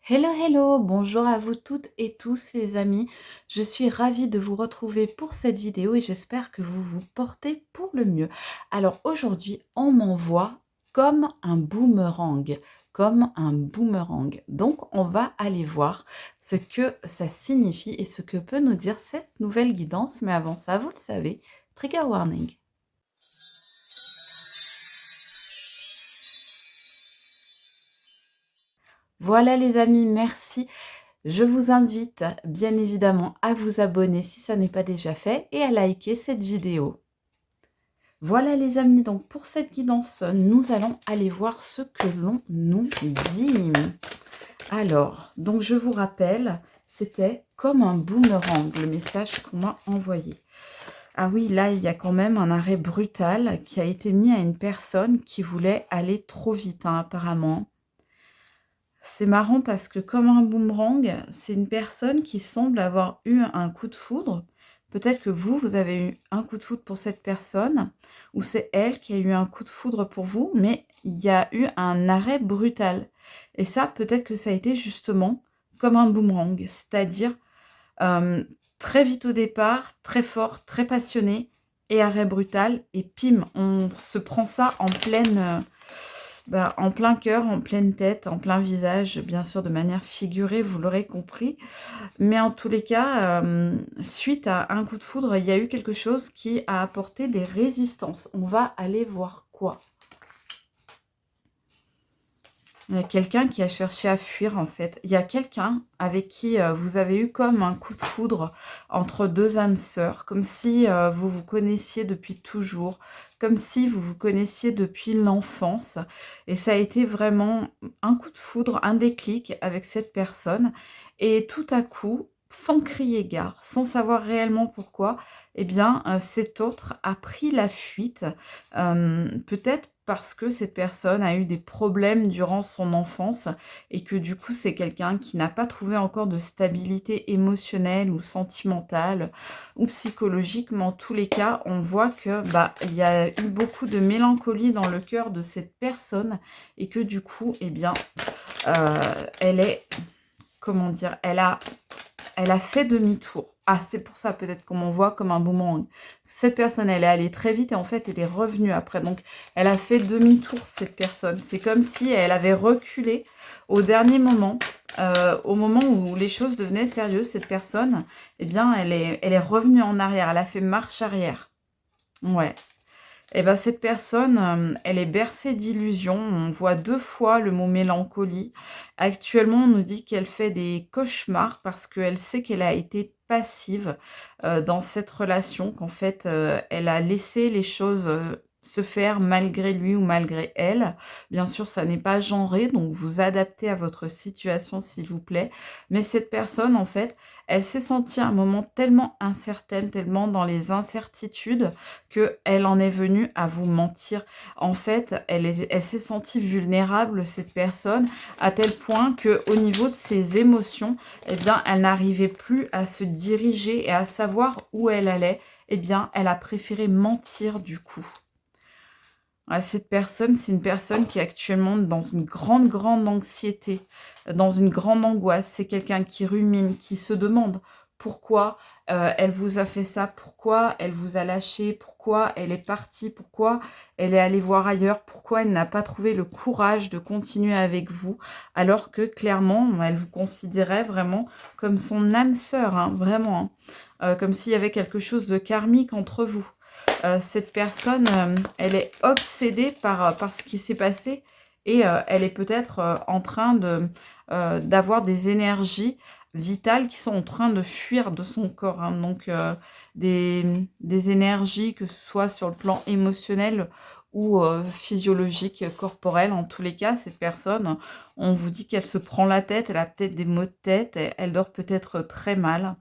Hello, hello, bonjour à vous toutes et tous les amis. Je suis ravie de vous retrouver pour cette vidéo et j'espère que vous vous portez pour le mieux. Alors aujourd'hui, on m'envoie comme un boomerang, comme un boomerang. Donc on va aller voir ce que ça signifie et ce que peut nous dire cette nouvelle guidance. Mais avant ça, vous le savez, trigger warning. Voilà les amis, merci. Je vous invite bien évidemment à vous abonner si ça n'est pas déjà fait et à liker cette vidéo. Voilà les amis, donc pour cette guidance, nous allons aller voir ce que l'on nous dit. Alors, donc je vous rappelle, c'était comme un boomerang, le message qu'on m'a envoyé. Ah oui, là, il y a quand même un arrêt brutal qui a été mis à une personne qui voulait aller trop vite, hein, apparemment. C'est marrant parce que comme un boomerang, c'est une personne qui semble avoir eu un coup de foudre. Peut-être que vous avez eu un coup de foudre pour cette personne, ou c'est elle qui a eu un coup de foudre pour vous, mais il y a eu un arrêt brutal. Et ça, peut-être que ça a été justement comme un boomerang, c'est-à-dire très vite au départ, très fort, très passionné, et arrêt brutal, et pim, on se prend ça en pleine... en plein cœur, en pleine tête, en plein visage, bien sûr de manière figurée, vous l'aurez compris. Mais en tous les cas, suite à un coup de foudre, il y a eu quelque chose qui a apporté des résistances. On va aller voir quoi. Il y a quelqu'un qui a cherché à fuir en fait. Il y a quelqu'un avec qui vous avez eu comme un coup de foudre entre deux âmes sœurs, comme si vous vous connaissiez depuis toujours, comme si vous vous connaissiez depuis l'enfance. Et ça a été vraiment un coup de foudre, un déclic avec cette personne. Et tout à coup, sans crier gare, sans savoir réellement pourquoi, eh bien, cet autre a pris la fuite. Peut-être parce que cette personne a eu des problèmes durant son enfance et que du coup c'est quelqu'un qui n'a pas trouvé encore de stabilité émotionnelle ou sentimentale ou psychologique, mais en tous les cas on voit que il y a eu beaucoup de mélancolie dans le cœur de cette personne et que du coup eh bien elle est, comment dire, elle a fait demi-tour. Ah, c'est pour ça peut-être qu'on m'en voit comme un boomerang. Cette personne, elle est allée très vite et en fait, elle est revenue après. Donc, elle a fait demi-tour, cette personne. C'est comme si elle avait reculé au dernier moment, au moment où les choses devenaient sérieuses. Cette personne, eh bien, elle est revenue en arrière. Elle a fait marche arrière. Ouais. Et bien, cette personne, elle est bercée d'illusions. On voit 2 fois le mot mélancolie. Actuellement, on nous dit qu'elle fait des cauchemars parce qu'elle sait qu'elle a été passive dans cette relation, qu'en fait, elle a laissé les choses se faire malgré lui ou malgré elle. Bien sûr, ça n'est pas genré, donc vous adaptez à votre situation, s'il vous plaît. Mais cette personne, en fait, elle s'est sentie à un moment tellement incertaine, tellement dans les incertitudes, qu'elle en est venue à vous mentir. En fait, elle s'est sentie vulnérable, cette personne, à tel point qu'au niveau de ses émotions, eh bien, elle n'arrivait plus à se diriger et à savoir où elle allait. Eh bien, elle a préféré mentir du coup. Ouais, cette personne, c'est une personne qui est actuellement dans une grande, grande anxiété, dans une grande angoisse. C'est quelqu'un qui rumine, qui se demande pourquoi elle vous a fait ça, pourquoi elle vous a lâché, pourquoi elle est partie, pourquoi elle est allée voir ailleurs, pourquoi elle n'a pas trouvé le courage de continuer avec vous, alors que clairement, elle vous considérait vraiment comme son âme sœur, hein, vraiment, hein, comme s'il y avait quelque chose de karmique entre vous. Cette personne, elle est obsédée par ce qui s'est passé et elle est peut-être en train d'avoir des énergies vitales qui sont en train de fuir de son corps. Hein. Donc, des énergies, que ce soit sur le plan émotionnel ou physiologique, corporel. En tous les cas, cette personne, on vous dit qu'elle se prend la tête, elle a peut-être des maux de tête, elle dort peut-être très mal.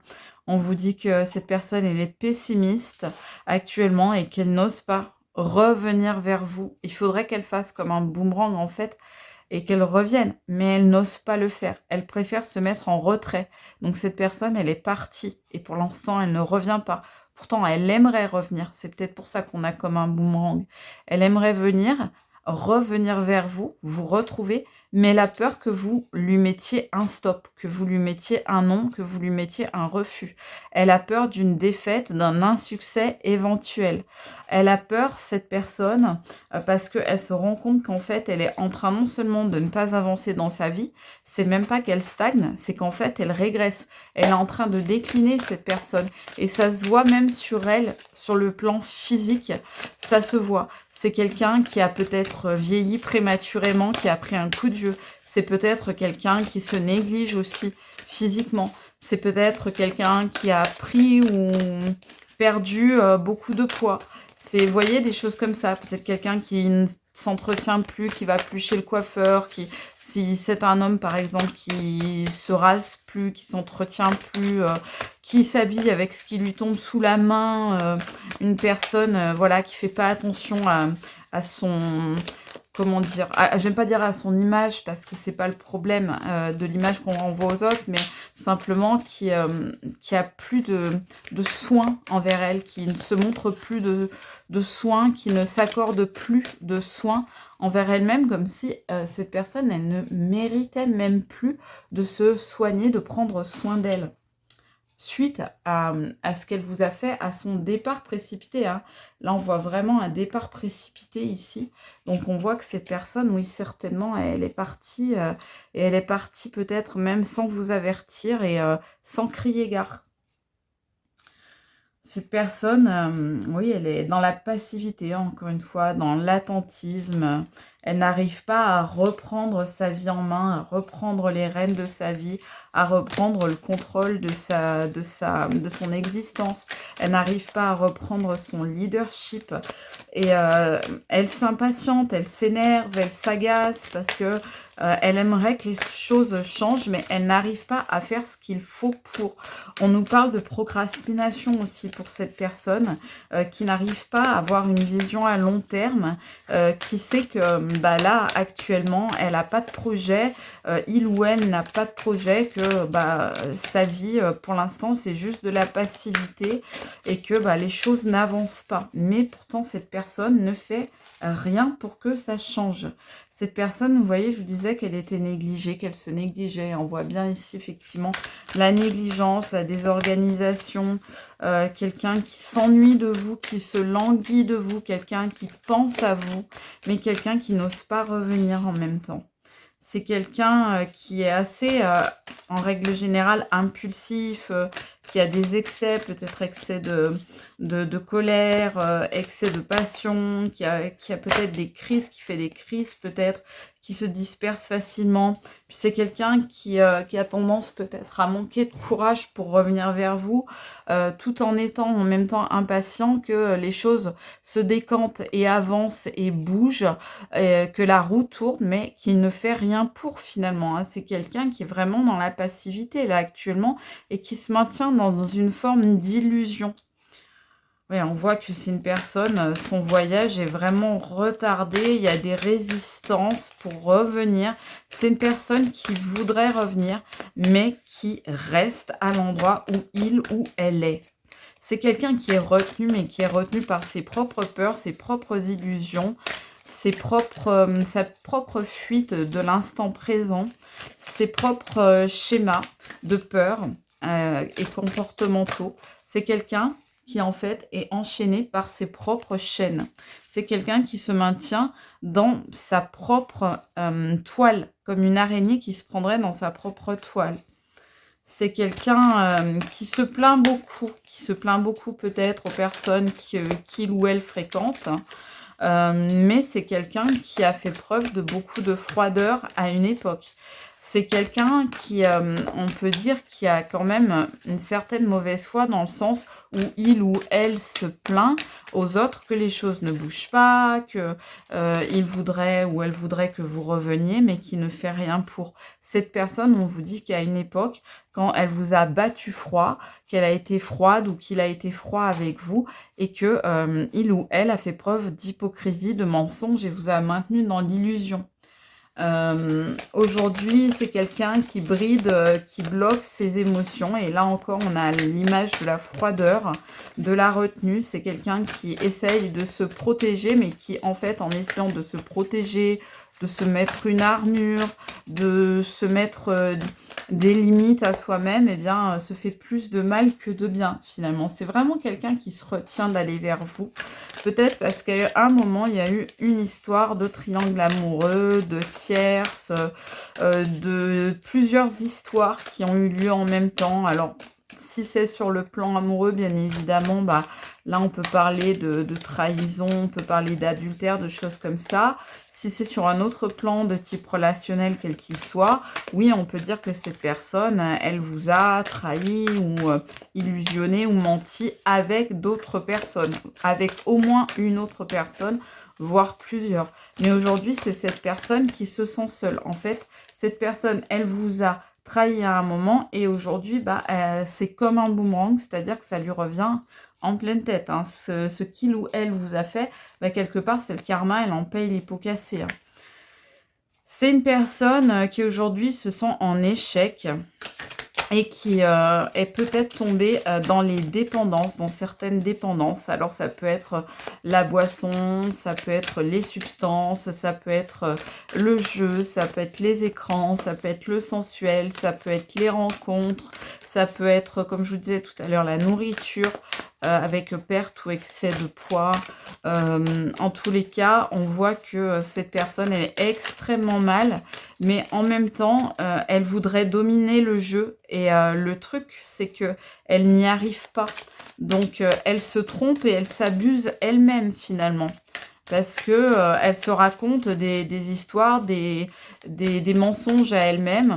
On vous dit que cette personne, elle est pessimiste actuellement et qu'elle n'ose pas revenir vers vous. Il faudrait qu'elle fasse comme un boomerang en fait et qu'elle revienne, mais elle n'ose pas le faire. Elle préfère se mettre en retrait. Donc cette personne, elle est partie et pour l'instant, elle ne revient pas. Pourtant, elle aimerait revenir. C'est peut-être pour ça qu'on a comme un boomerang. Elle aimerait venir, revenir vers vous, vous retrouver, mais elle a peur que vous lui mettiez un stop, que vous lui mettiez un non, que vous lui mettiez un refus. Elle a peur d'une défaite, d'un insuccès éventuel. Elle a peur, cette personne, parce qu'elle se rend compte qu'en fait, elle est en train non seulement de ne pas avancer dans sa vie, c'est même pas qu'elle stagne, c'est qu'en fait, elle régresse. Elle est en train de décliner, cette personne. Et ça se voit même sur elle, sur le plan physique, ça se voit. C'est quelqu'un qui a peut-être vieilli prématurément, qui a pris un coup de vieux. C'est peut-être quelqu'un qui se néglige aussi physiquement. C'est peut-être quelqu'un qui a pris ou perdu beaucoup de poids. C'est, vous voyez, des choses comme ça. Peut-être quelqu'un qui ne s'entretient plus, qui va plus chez le coiffeur, qui, si c'est un homme par exemple qui se rase plus, qui s'entretient plus, qui s'habille avec ce qui lui tombe sous la main, une personne voilà, qui fait pas attention à son, comment dire, j'aime pas dire à son image parce que c'est pas le problème de l'image qu'on renvoie aux autres, mais simplement qui a plus de soins envers elle, qui ne se montre plus de soins, qui ne s'accorde plus de soins envers elle-même, comme si cette personne, elle ne méritait même plus de se soigner, de prendre soin d'elle. Suite à ce qu'elle vous a fait, à son départ précipité. Hein. Là, on voit vraiment un départ précipité ici. Donc, on voit que cette personne, oui, certainement, elle est partie. Et elle est partie peut-être même sans vous avertir et sans crier gare. Cette personne, oui, elle est dans la passivité, encore une fois, dans l'attentisme. Elle n'arrive pas à reprendre sa vie en main, à reprendre les rênes de sa vie, à reprendre le contrôle de son existence. Elle n'arrive pas à reprendre son leadership. Et elle s'impatiente, elle s'énerve, elle s'agace parce que elle aimerait que les choses changent, mais elle n'arrive pas à faire ce qu'il faut pour. On nous parle de procrastination aussi pour cette personne qui n'arrive pas à avoir une vision à long terme, qui sait que bah, là, actuellement, elle n'a pas de projet, il ou elle n'a pas de projet, que bah, sa vie, pour l'instant, c'est juste de la passivité et que bah, les choses n'avancent pas. Mais pourtant, cette personne ne fait rien pour que ça change. Cette personne, vous voyez, je vous disais qu'elle était négligée, qu'elle se négligeait. On voit bien ici, effectivement, la négligence, la désorganisation, quelqu'un qui s'ennuie de vous, qui se languit de vous, quelqu'un qui pense à vous, mais quelqu'un qui n'ose pas revenir en même temps. C'est quelqu'un qui est assez, en règle générale, impulsif, qui a des excès, peut-être excès de colère, excès de passion, qui a peut-être des crises, qui fait des crises peut-être, qui se disperse facilement. Puis c'est quelqu'un qui a tendance peut-être à manquer de courage pour revenir vers vous, tout en étant en même temps impatient que les choses se décantent et avancent et bougent, que la roue tourne, mais qui ne fait rien pour finalement. Hein. C'est quelqu'un qui est vraiment dans la passivité là actuellement et qui se maintient dans une forme d'illusion. Oui, on voit que c'est une personne, son voyage est vraiment retardé, il y a des résistances pour revenir. C'est une personne qui voudrait revenir, mais qui reste à l'endroit où il ou elle est. C'est quelqu'un qui est retenu, mais qui est retenu par ses propres peurs, ses propres illusions, sa propre fuite de l'instant présent, ses propres schémas de peur et comportementaux. C'est quelqu'un qui en fait est enchaîné par ses propres chaînes. C'est quelqu'un qui se maintient dans sa propre toile, comme une araignée qui se prendrait dans sa propre toile. C'est quelqu'un qui se plaint beaucoup peut-être aux personnes qu'il ou elle fréquente, mais c'est quelqu'un qui a fait preuve de beaucoup de froideur à une époque. C'est quelqu'un qui, on peut dire, qui a quand même une certaine mauvaise foi dans le sens où il ou elle se plaint aux autres que les choses ne bougent pas, que il voudrait ou elle voudrait que vous reveniez, mais qui ne fait rien pour. Cette personne, on vous dit qu'à une époque, quand elle vous a battu froid, qu'elle a été froide ou qu'il a été froid avec vous, et que il ou elle a fait preuve d'hypocrisie, de mensonge et vous a maintenu dans l'illusion. Aujourd'hui, c'est quelqu'un qui bride, qui bloque ses émotions. Et là encore, on a l'image de la froideur, de la retenue. C'est quelqu'un qui essaye de se protéger, mais qui, en fait, en essayant de se protéger, de se mettre une armure, de se mettre des limites à soi-même, eh bien, se fait plus de mal que de bien, finalement. C'est vraiment quelqu'un qui se retient d'aller vers vous. Peut-être parce qu'à un moment, il y a eu une histoire de triangle amoureux, de tierces, de plusieurs histoires qui ont eu lieu en même temps. Alors, si c'est sur le plan amoureux, bien évidemment, bah, là, on peut parler de trahison, on peut parler d'adultère, de choses comme ça. Si c'est sur un autre plan de type relationnel, quel qu'il soit, oui, on peut dire que cette personne, elle vous a trahi ou illusionné ou menti avec d'autres personnes, avec au moins une autre personne, voire plusieurs. Mais aujourd'hui, c'est cette personne qui se sent seule. En fait, cette personne, elle vous a trahi à un moment et aujourd'hui, bah, c'est comme un boomerang, c'est-à-dire que ça lui revient en pleine tête. Hein. Ce qu'il ou elle vous a fait, bah, quelque part, c'est le karma, elle en paye les pots cassés. Hein. C'est une personne qui aujourd'hui se sent en échec et qui est peut-être tombée dans les dépendances, dans certaines dépendances. Alors ça peut être la boisson, ça peut être les substances, ça peut être le jeu, ça peut être les écrans, ça peut être le sensuel, ça peut être les rencontres, ça peut être, comme je vous disais tout à l'heure, la nourriture, avec perte ou excès de poids. En tous les cas, on voit que cette personne, elle est extrêmement mal, mais en même temps, elle voudrait dominer le jeu. Et le truc, c'est que elle n'y arrive pas. Donc, elle se trompe et elle s'abuse elle-même, finalement. Parce que elle se raconte des histoires, des mensonges à elle-même.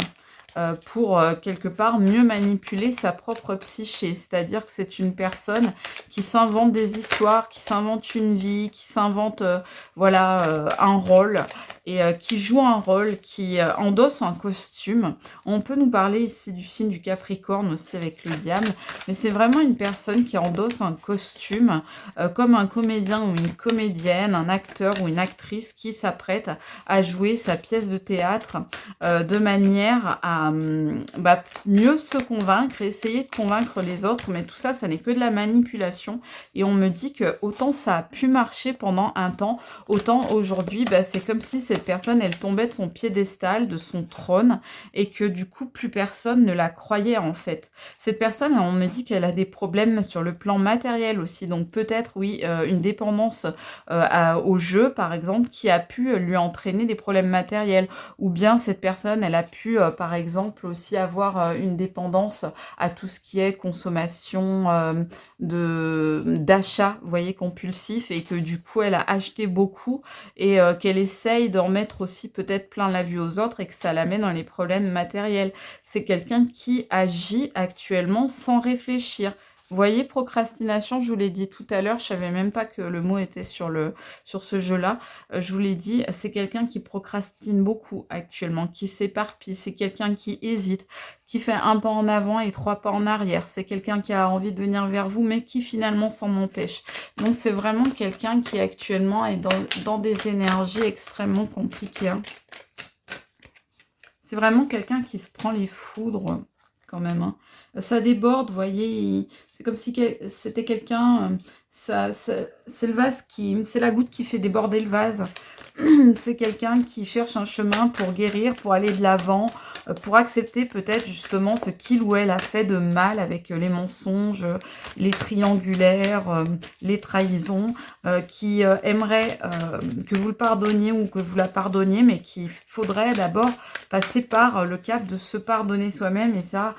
Pour quelque part mieux manipuler sa propre psyché. C'est-à-dire que c'est une personne qui s'invente des histoires, qui s'invente une vie, qui s'invente voilà, un rôle et qui joue un rôle, qui endosse un costume. On peut nous parler ici du signe du Capricorne aussi avec le diable, mais c'est vraiment une personne qui endosse un costume comme un comédien ou une comédienne, un acteur ou une actrice qui s'apprête à jouer sa pièce de théâtre de manière à bah, mieux se convaincre, essayer de convaincre les autres, mais tout ça, ça n'est que de la manipulation. Et on me dit que autant ça a pu marcher pendant un temps, autant aujourd'hui, bah, c'est comme si cette personne, elle tombait de son piédestal, de son trône, et que du coup, plus personne ne la croyait en fait. Cette personne, on me dit qu'elle a des problèmes sur le plan matériel aussi, donc peut-être, oui, une dépendance au jeu, par exemple, qui a pu lui entraîner des problèmes matériels, ou bien cette personne, elle a pu, par exemple, aussi avoir une dépendance à tout ce qui est consommation d'achat, vous voyez, compulsif, et que du coup, elle a acheté beaucoup et qu'elle essaye d'en mettre aussi peut-être plein la vue aux autres et que ça la met dans les problèmes matériels. C'est quelqu'un qui agit actuellement sans réfléchir. Vous voyez, procrastination, je vous l'ai dit tout à l'heure, je savais même pas que le mot était sur ce jeu-là. Je vous l'ai dit, c'est quelqu'un qui procrastine beaucoup actuellement, qui s'éparpille, c'est quelqu'un qui hésite, qui fait un pas en avant et 3 pas en arrière. C'est quelqu'un qui a envie de venir vers vous, mais qui finalement s'en empêche. Donc c'est vraiment quelqu'un qui actuellement est dans des énergies extrêmement compliquées. Hein. C'est vraiment quelqu'un qui se prend les foudres quand même. Hein. Ça déborde, vous voyez, c'est comme si c'était quelqu'un, c'est le vase c'est la goutte qui fait déborder le vase. C'est quelqu'un qui cherche un chemin pour guérir, pour aller de l'avant, pour accepter peut-être justement ce qu'il ou elle a fait de mal avec les mensonges, les triangulaires, les trahisons, qui aimerait que vous le pardonniez ou que vous la pardonniez, mais qu'il faudrait d'abord passer par le cap de se pardonner soi-même, et ça,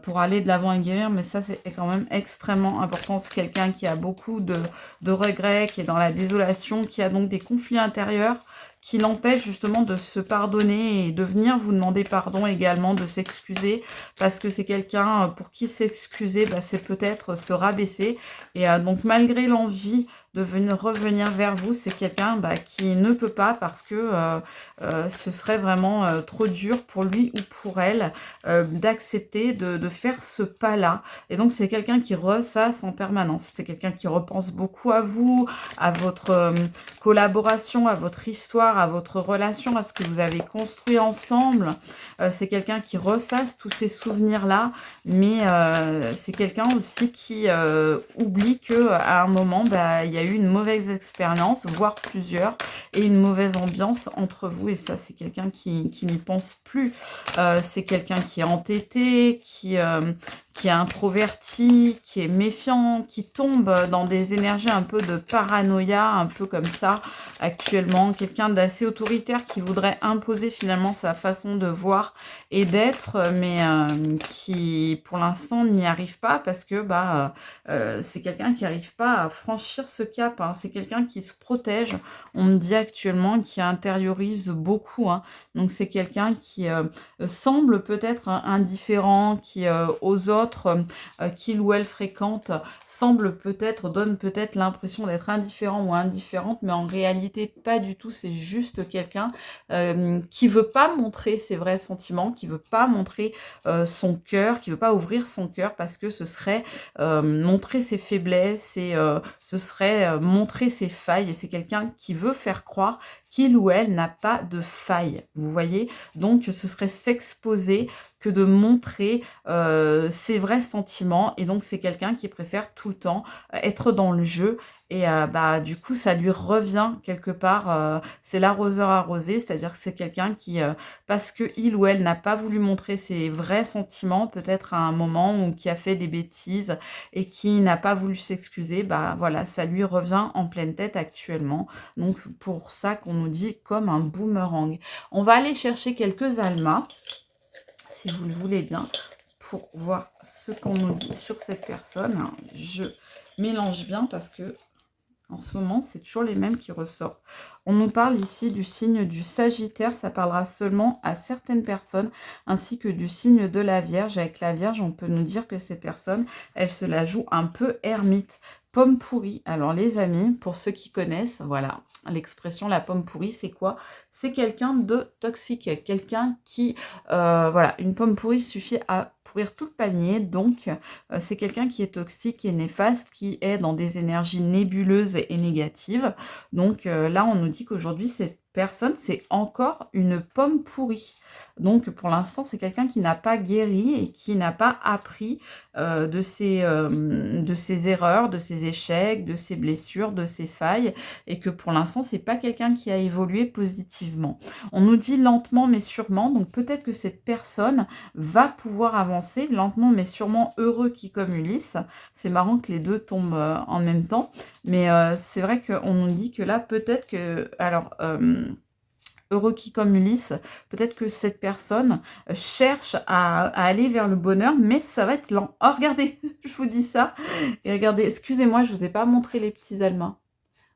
pour aller de l'avant et guérir, mais ça c'est quand même extrêmement important. C'est quelqu'un qui a beaucoup de regrets, qui est dans la désolation, qui a donc des conflits intérieurs qui l'empêchent justement de se pardonner et de venir vous demander pardon également, de s'excuser, parce que c'est quelqu'un pour qui s'excuser, bah, c'est peut-être se rabaisser. Et donc malgré l'envie de revenir vers vous, c'est quelqu'un bah, qui ne peut pas parce que ce serait vraiment trop dur pour lui ou pour elle d'accepter de faire ce pas-là. Et donc c'est quelqu'un qui ressasse en permanence. C'est quelqu'un qui repense beaucoup à vous, à votre collaboration, à votre histoire, à votre relation, à ce que vous avez construit ensemble. C'est quelqu'un qui ressasse tous ces souvenirs-là, mais c'est quelqu'un aussi qui oublie qu'à un moment, bah, il y a eu une mauvaise expérience, voire plusieurs, et une mauvaise ambiance entre vous. Et ça, c'est quelqu'un qui n'y pense plus. C'est quelqu'un qui est entêté, qui est introverti, qui est méfiant, qui tombe dans des énergies un peu de paranoïa, un peu comme ça actuellement. Quelqu'un d'assez autoritaire qui voudrait imposer finalement sa façon de voir et d'être, mais qui pour l'instant n'y arrive pas parce que c'est quelqu'un qui n'arrive pas à franchir ce cap. Hein. C'est quelqu'un qui se protège, on me dit actuellement, qui intériorise beaucoup. Hein. Donc c'est quelqu'un qui semble peut-être indifférent, qui aux autres qu'il ou elle fréquente donne peut-être l'impression d'être indifférent ou indifférente, mais en réalité pas du tout. C'est juste quelqu'un qui veut pas montrer ses vrais sentiments, qui veut pas montrer son cœur, qui veut pas ouvrir son cœur parce que ce serait montrer ses faiblesses et ce serait montrer ses failles. Et c'est quelqu'un qui veut faire croire qu'il ou elle n'a pas de faille, vous voyez. Donc ce serait s'exposer que de montrer ses vrais sentiments. Et donc c'est quelqu'un qui préfère tout le temps être dans le jeu. Et du coup, ça lui revient quelque part. C'est l'arroseur arrosé, c'est-à-dire que c'est quelqu'un qui, parce que il ou elle n'a pas voulu montrer ses vrais sentiments, peut-être à un moment ou qui a fait des bêtises et qui n'a pas voulu s'excuser, voilà, ça lui revient en pleine tête actuellement. Donc pour ça qu'on nous dit comme un boomerang. On va aller chercher quelques almas, si vous le voulez bien, pour voir ce qu'on nous dit sur cette personne. Je mélange bien parce que en ce moment, c'est toujours les mêmes qui ressortent. On nous parle ici du signe du Sagittaire. Ça parlera seulement à certaines personnes, ainsi que du signe de la Vierge. Avec la Vierge, on peut nous dire que cette personne, elle se la joue un peu ermite. Pomme pourrie. Alors les amis, pour ceux qui connaissent, voilà, l'expression la pomme pourrie, c'est quoi? C'est quelqu'un de toxique. Quelqu'un qui, voilà, une pomme pourrie suffit à pourrir tout le panier. Donc, c'est quelqu'un qui est toxique, qui est néfaste, qui est dans des énergies nébuleuses et négatives. Donc là, on nous dit qu'aujourd'hui, cette personne, c'est encore une pomme pourrie. Donc pour l'instant, c'est quelqu'un qui n'a pas guéri et qui n'a pas appris de ses erreurs, de ses échecs, de ses blessures, de ses failles, et que pour l'instant, c'est pas quelqu'un qui a évolué positivement. On nous dit lentement mais sûrement, donc peut-être que cette personne va pouvoir avancer lentement mais sûrement, heureux qui comme Ulysse. C'est marrant que les deux tombent en même temps, mais c'est vrai qu'on nous dit que là, peut-être que... Alors, heureux qui comme Ulysse, peut-être que cette personne cherche à aller vers le bonheur, mais ça va être lent. Oh, regardez, je vous dis ça. Et regardez, excusez-moi, je ne vous ai pas montré les petits almas.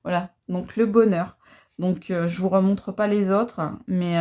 Voilà, donc le bonheur. Donc, je vous remontre pas les autres, mais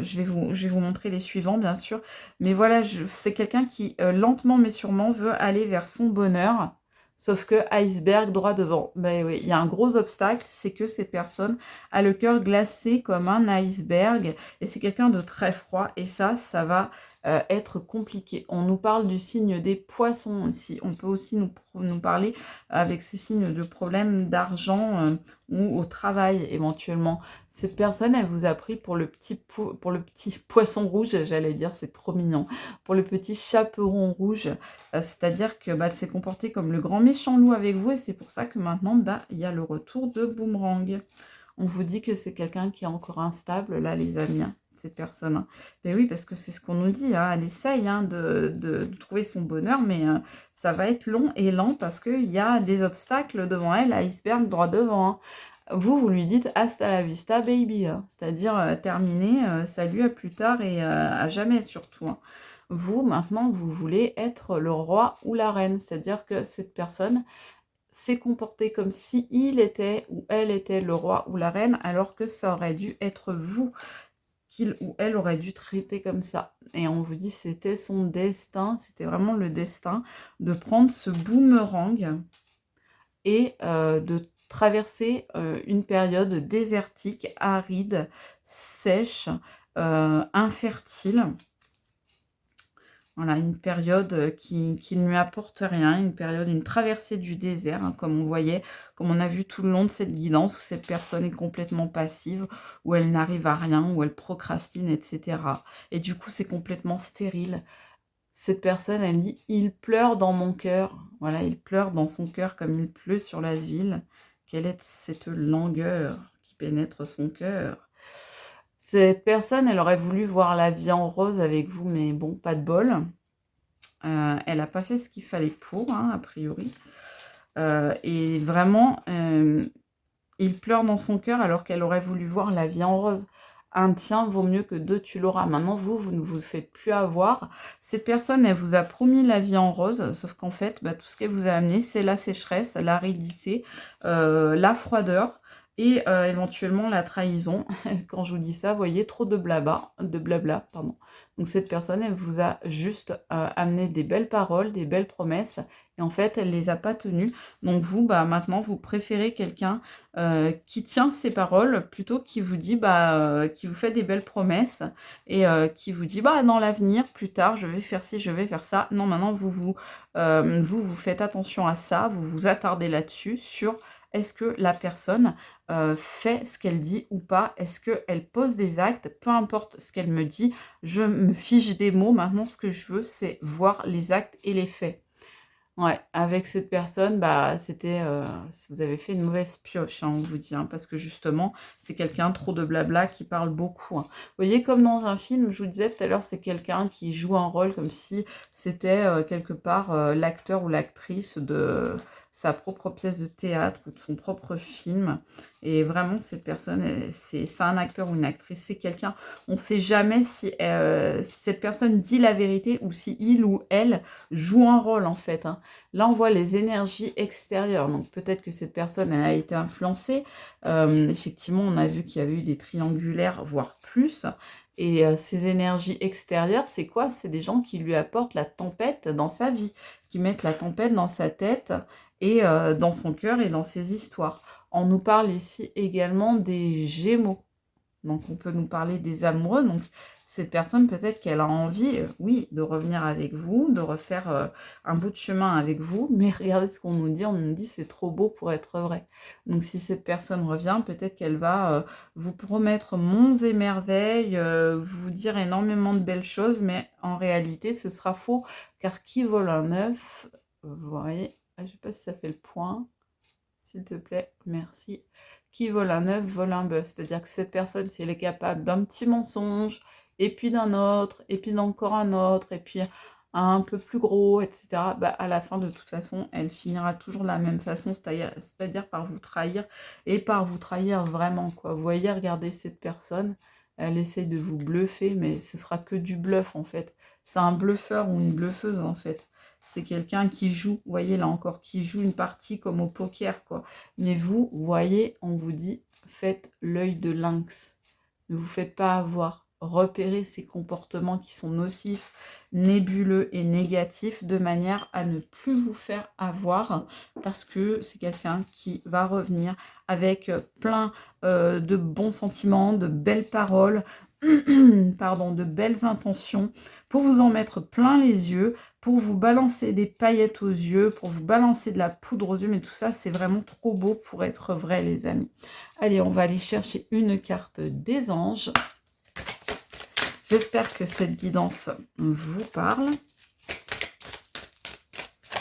je vais vous montrer les suivants, bien sûr. Mais voilà, c'est quelqu'un qui, lentement mais sûrement, veut aller vers son bonheur. Sauf que iceberg droit devant. Ben oui, il y a un gros obstacle, c'est que cette personne a le cœur glacé comme un iceberg. Et c'est quelqu'un de très froid. Et ça va être compliqué. On nous parle du signe des poissons ici. On peut aussi nous parler avec ce signe de problème d'argent ou au travail éventuellement. Cette personne, elle vous a pris pour le petit poisson rouge, j'allais dire, c'est trop mignon. Pour le petit chaperon rouge, c'est-à-dire que elle s'est comportée comme le grand méchant loup avec vous et c'est pour ça que maintenant, il y a le retour de boomerang. On vous dit que c'est quelqu'un qui est encore instable, là, les amis, hein, cette personne. Hein. Mais oui, parce que c'est ce qu'on nous dit. Hein. Elle essaye de trouver son bonheur, mais ça va être long et lent parce qu'il y a des obstacles devant elle, iceberg droit devant. Hein. Vous lui dites hasta la vista, baby. Hein. C'est-à-dire terminé, salut, à plus tard et à jamais surtout. Hein. Vous, maintenant, vous voulez être le roi ou la reine. C'est-à-dire que cette personne s'est comportée comme si il était ou elle était le roi ou la reine, alors que ça aurait dû être vous qu'il ou elle aurait dû traiter comme ça. Et on vous dit c'était son destin, c'était vraiment le destin de prendre ce boomerang et de traverser une période désertique, aride, sèche, infertile. Voilà, une période qui ne lui apporte rien, une traversée du désert, hein, comme on voyait, comme on a vu tout le long de cette guidance, où cette personne est complètement passive, où elle n'arrive à rien, où elle procrastine, etc. Et du coup, c'est complètement stérile. Cette personne, elle dit « Il pleure dans mon cœur ». Voilà, il pleure dans son cœur comme il pleut sur la ville. Quelle est cette langueur qui pénètre son cœur? Cette personne, elle aurait voulu voir la vie en rose avec vous, mais bon, pas de bol. Elle n'a pas fait ce qu'il fallait pour, hein, a priori. Et vraiment, il pleure dans son cœur alors qu'elle aurait voulu voir la vie en rose. Un tien vaut mieux que deux, tu l'auras. Maintenant, vous ne vous faites plus avoir. Cette personne, elle vous a promis la vie en rose, sauf qu'en fait, bah, tout ce qu'elle vous a amené, c'est la sécheresse, l'aridité, la froideur et éventuellement la trahison. Quand je vous dis ça, vous voyez, trop de blabla, pardon. Donc cette personne, elle vous a juste amené des belles paroles, des belles promesses, et en fait, elle les a pas tenues. Donc vous, bah, maintenant, vous préférez quelqu'un qui tient ses paroles plutôt qui vous dit, qui vous fait des belles promesses et qui vous dit, bah, dans l'avenir, plus tard, je vais faire ci, je vais faire ça. Non, maintenant, vous faites attention à ça, vous vous attardez là-dessus, sur est-ce que la personne fait ce qu'elle dit ou pas, est-ce qu'elle pose des actes, peu importe ce qu'elle me dit, je me fiche des mots. Maintenant, ce que je veux, c'est voir les actes et les faits. Ouais, avec cette personne, bah, c'était, vous avez fait une mauvaise pioche, hein, on vous dit, hein, parce que justement, c'est quelqu'un trop de blabla qui parle beaucoup, hein. Vous voyez, comme dans un film, je vous disais tout à l'heure, c'est quelqu'un qui joue un rôle comme si c'était quelque part l'acteur ou l'actrice de sa propre pièce de théâtre ou de son propre film. Et vraiment, cette personne, c'est un acteur ou une actrice, c'est quelqu'un, on ne sait jamais si cette personne dit la vérité ou si il ou elle joue un rôle, en fait, hein. Là, on voit les énergies extérieures. Donc, peut-être que cette personne elle a été influencée. Effectivement, on a vu qu'il y avait eu des triangulaires, voire plus. Et ces énergies extérieures, c'est quoi? C'est des gens qui lui apportent la tempête dans sa vie, qui mettent la tempête dans sa tête et dans son cœur et dans ses histoires. On nous parle ici également des Gémeaux. Donc, on peut nous parler des amoureux. Donc, cette personne, peut-être qu'elle a envie, oui, de revenir avec vous, de refaire un bout de chemin avec vous. Mais regardez ce qu'on nous dit. On nous dit c'est trop beau pour être vrai. Donc, si cette personne revient, peut-être qu'elle va vous promettre monts et merveilles, vous dire énormément de belles choses. Mais en réalité, ce sera faux. Car qui vole un œuf, vous voyez, je ne sais pas si ça fait le point. S'il te plaît, merci. Qui vole un œuf, vole un bœuf. C'est-à-dire que cette personne, si elle est capable d'un petit mensonge, et puis d'un autre, et puis d'encore un autre, et puis un peu plus gros, etc., bah, à la fin, de toute façon, elle finira toujours de la même façon, c'est-à-dire par vous trahir, et par vous trahir vraiment, quoi. Vous voyez, regardez cette personne, elle essaye de vous bluffer, mais ce sera que du bluff, en fait. C'est un bluffeur ou une bluffeuse, en fait. C'est quelqu'un qui joue, vous voyez là encore, qui joue une partie comme au poker, quoi. Mais vous voyez, on vous dit, faites l'œil de lynx. Ne vous faites pas avoir. Repérez ces comportements qui sont nocifs, nébuleux et négatifs de manière à ne plus vous faire avoir, parce que c'est quelqu'un qui va revenir avec plein de bons sentiments, de belles paroles, pardon, de belles intentions, pour vous en mettre plein les yeux, pour vous balancer des paillettes aux yeux, pour vous balancer de la poudre aux yeux, mais tout ça, c'est vraiment trop beau pour être vrai, les amis. Allez, on va aller chercher une carte des anges. J'espère que cette guidance vous parle.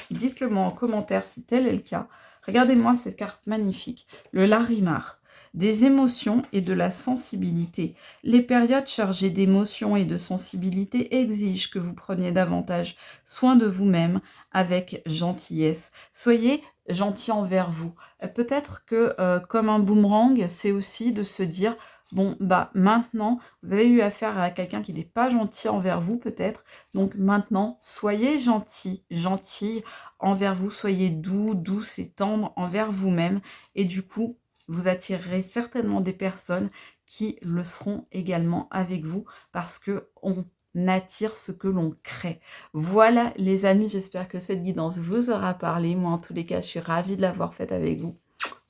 Dites-le moi en commentaire si tel est le cas. Regardez-moi cette carte magnifique, le Larimar. Des émotions et de la sensibilité. Les périodes chargées d'émotions et de sensibilité exigent que vous preniez davantage soin de vous-même avec gentillesse. Soyez gentil envers vous. Peut-être que, comme un boomerang, c'est aussi de se dire, bon, bah maintenant, vous avez eu affaire à quelqu'un qui n'est pas gentil envers vous, peut-être. Donc maintenant, soyez gentil, gentille envers vous. Soyez doux, douce et tendre envers vous-même. Et du coup, vous attirerez certainement des personnes qui le seront également avec vous, parce que on attire ce que l'on crée. Voilà les amis, j'espère que cette guidance vous aura parlé. Moi en tous les cas, je suis ravie de l'avoir faite avec vous.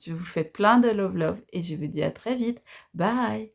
Je vous fais plein de love et je vous dis à très vite. Bye!